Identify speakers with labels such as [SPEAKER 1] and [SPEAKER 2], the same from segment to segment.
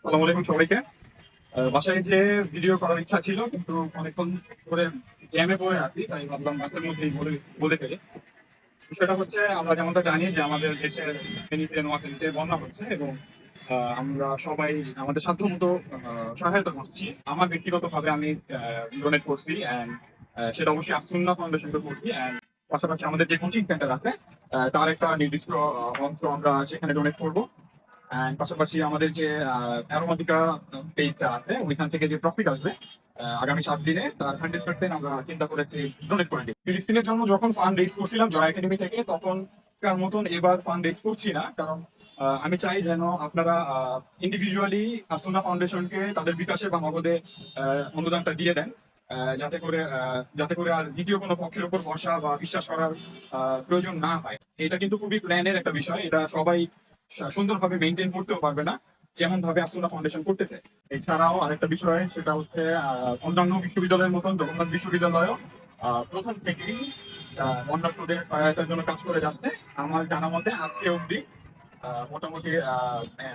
[SPEAKER 1] আসসালামু আলাইকুম সবাইকে। বাসায় যে ভিডিও করার ইচ্ছা ছিল, কিন্তু অনেকক্ষণ ধরে জ্যামে পড়ে আছি, তাই ভাবলাম বাসের মধ্যেই বলে বলে ফেলি। বিষয়টা হচ্ছে, আমরা যেমনটা জানি যে আমাদের দেশের ফেনীতে, নোয়াখালীতে বন্যা হচ্ছে এবং আমরা সবাই আমাদের সাধ্যমতো সহায়তা করছি। আমার ব্যক্তিগতভাবে আমি ডোনেট করছি, অ্যান্ড সেটা অবশ্যই আসুন্না ফাউন্ডেশনকে করছি। অ্যান্ড পাশাপাশি আমাদের যে কোচিং সেন্টার আছে, তার একটা নির্দিষ্ট অংশ আমরা সেখানে ডোনেট করবো। অ্যান্ড পাশাপাশি আমাদের যে অ্যারোমাটিকা পেজটা আছে, ওইখান থেকে যে প্রফিট আসবে আগামী 7 দিনে, তার 100% আমরা চিন্তা করেছি ডোনেট করে দিই। ফিলিস্তিনের জন্য যখন ফান্ড রেজ করছিলাম জয় একাডেমি থেকে, তখনকার মতন এবার ফান্ড রেজ করছি না, কারণ আমি চাই যেন আপনারা ইন্ডিভিজুয়ালি আসুনা ফাউন্ডেশনকে তাদের বিকাশে বা নগদে অনুদানটা দিয়ে দেন, যাতে করে আর দ্বিতীয় কোনো পক্ষের উপর ভরসা বা বিশ্বাস করার প্রয়োজন না হয়। এটা কিন্তু খুবই প্ল্যানের একটা বিষয়, এটা সবাই সুন্দরভাবে মেনটেন করতেও পারবে না, যেমন ভাবে আসুনা ফাউন্ডেশন করতেছে। এছাড়াও আরেকটা বিষয়, সেটা হচ্ছে অন্যান্য বিশ্ববিদ্যালয়ের মতন জগন্নাথ বিশ্ববিদ্যালয়ও প্রথম থেকেই বন্যার্থদের সহায়তার জন্য কাজ করে যাচ্ছে। আমার জানা মতে আজকে অব্দি মোটামুটি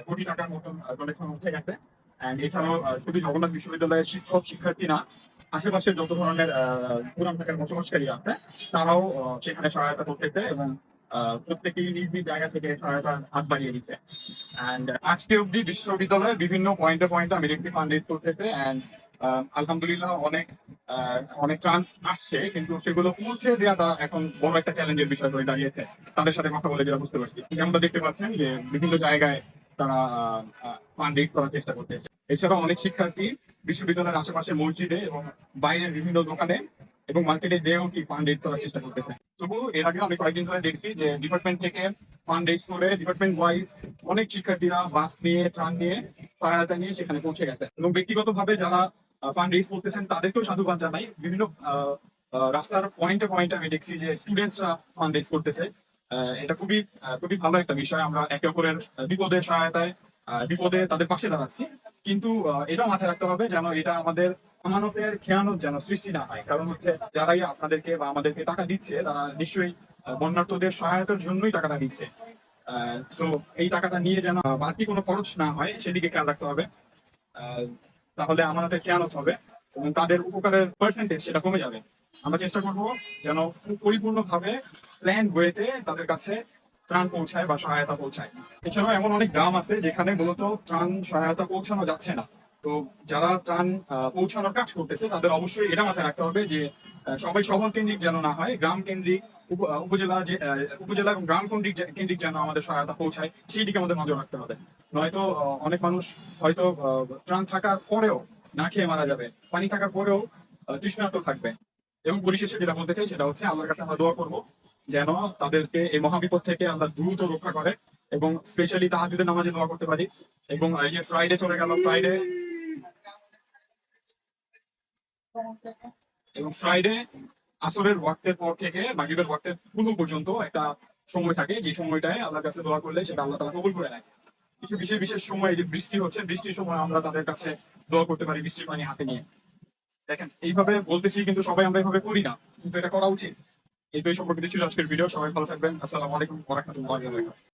[SPEAKER 1] কোটি টাকার মতন ডোনেশন উঠে গেছে। And এছাড়াও শুধু জগন্নাথ বিশ্ববিদ্যালয়ের শিক্ষক শিক্ষার্থী না, আশেপাশের যত ধরনের পুরান ঢাকার বসবাসকারী আছে, তারাও সেখানে সহায়তা করতেছে এবং প্রত্যেকেই নিজ নিজ জায়গা থেকে সহায়তার হাত বাড়িয়ে দিচ্ছে। অ্যান্ড আজকে অব্দি বিশ্ববিদ্যালয়ে বিভিন্ন পয়েন্টে পয়েন্টে আমি দেখছি ফান্ড রেজ করতেছে। অ্যান্ড আলহামদুলিল্লাহ অনেক ত্রাণ আসছে, কিন্তু সেগুলো পৌঁছে দেওয়াটা এখন বড় একটা চ্যালেঞ্জের বিষয় হয়ে দাঁড়িয়েছে। তাদের সাথে কথা বলে যেটা বুঝতে পারছি, যেমনটা দেখতে পাচ্ছেন যে বিভিন্ন জায়গায় তারা ফান্ড রেজ করার চেষ্টা করতেছে। এছাড়াও অনেক শিক্ষার্থী বিশ্ববিদ্যালয়ের আশেপাশে মসজিদে এবং বাইরের বিভিন্ন দোকানে এবং মার্কেটে যেও কি ফান্ড রেজ করার চেষ্টা করতেছে। তবু এর আগে আমি কয়েকদিন ধরে দেখছি যে ডিপার্টমেন্ট থেকে ফান্ড রেজ করে ডিপার্টমেন্ট ওয়াইজ অনেক শিক্ষার্থীরা বাস নিয়ে, ত্রাণ নিয়ে, সহায়তা নিয়ে সেখানে পৌঁছে গেছে। এবং ব্যক্তিগতভাবে যারা ফান্ড রেজ করতেছেন তাদেরকেও সাধুবাদ জানাই। বিভিন্ন রাস্তার পয়েন্টে পয়েন্টে আমি দেখছি যে স্টুডেন্টসরা ফান্ড রেজ করতেছে। এটা খুবই ভালো একটা বিষয়। আমরা একে অপরের বিপদের সহায়তায়, বিপদে তাদের পাশে দাঁড়াচ্ছি। কিন্তু এটাও মাথায় রাখতে হবে যেন এটা আমাদের আমানতের খেয়ানত যেন সৃষ্টি না হয়। কারণ হচ্ছে, যারাই আপনাদেরকে বা আমাদেরকে টাকা দিচ্ছে, তারা নিশ্চয়ই বন্যার্থদের সহায়তার জন্যই টাকাটা দিচ্ছে। সো এই টাকাটা নিয়ে যেন বাড়তি কোনো খরচ না হয়, সেদিকে খেয়াল রাখতে হবে। আহ, তাহলে আমাদের খেয়ানত হবে এবং তাদের উপকারের পার্সেন্টেজ সেটা কমে যাবে। আমরা চেষ্টা করব যেন পরিপূর্ণভাবে প্ল্যান ওয়েতে তাদের কাছে ত্রাণ পৌঁছায় বা সহায়তা পৌঁছায়। এছাড়াও এমন অনেক গ্রাম আছে যেখানে মূলত ত্রাণ সহায়তা পৌঁছানো যাচ্ছে না। তো যারা ত্রাণ পৌঁছানোর কাজ করতেছে, তাদের অবশ্যই এটা মাথায় রাখতে হবে যে সবাই শহর কেন্দ্রিক যেন না হয়, গ্রাম কেন্দ্রিক, উপজেলা এবং গ্রাম কেন্দ্রিক কেন্দ্রিক যেন আমাদের সহায়তা পৌঁছায়, সেই দিকে আমাদের নজর রাখতে হবে। নয়তো অনেক মানুষ হয়তো ত্রাণ থাকার পরেও না খেয়ে মারা যাবে, পানি থাকার পরেও তৃষ্ণার্ত থাকবে। এবং পরিশেষে যেটা বলতে চাই সেটা হচ্ছে, আল্লাহর কাছে আমরা দোয়া করবো যেন তাদেরকে এই মহাবিপদ থেকে আল্লাহ দ্রুত রক্ষা করে, এবং স্পেশালি তাহাজ্জুদের নামাজে দোয়া করতে পারি। এবং এই যে ফ্রাইডে চলে গেল, ফ্রাইডে আসরের ওয়াক্তের পর থেকে মাগরিবের ওয়াক্তের পূর্ব পর্যন্ত একটা সময় থাকে, যে সময়টায় আল্লাহর কাছে দোয়া করলে সেটা আল্লাহ তাআলা কবুল করে নেয়। কিছু বিশেষ বিশেষ সময়, যে বৃষ্টি হচ্ছে, বৃষ্টির সময় আমরা তাদের কাছে দোয়া করতে পারি বৃষ্টির পানি হাতে নিয়ে। দেখেন, এইভাবে বলতেছি কিন্তু সবাই আমরা এইভাবে করি না, কিন্তু এটা করা উচিত। এই সম্পর্কিত ছিল আজকের ভিডিও। সবাই ভালো থাকবেন। আসসালামু আলাইকুম ওয়া রাহমাতুল্লাহি ওয়া বারাকাতুহু।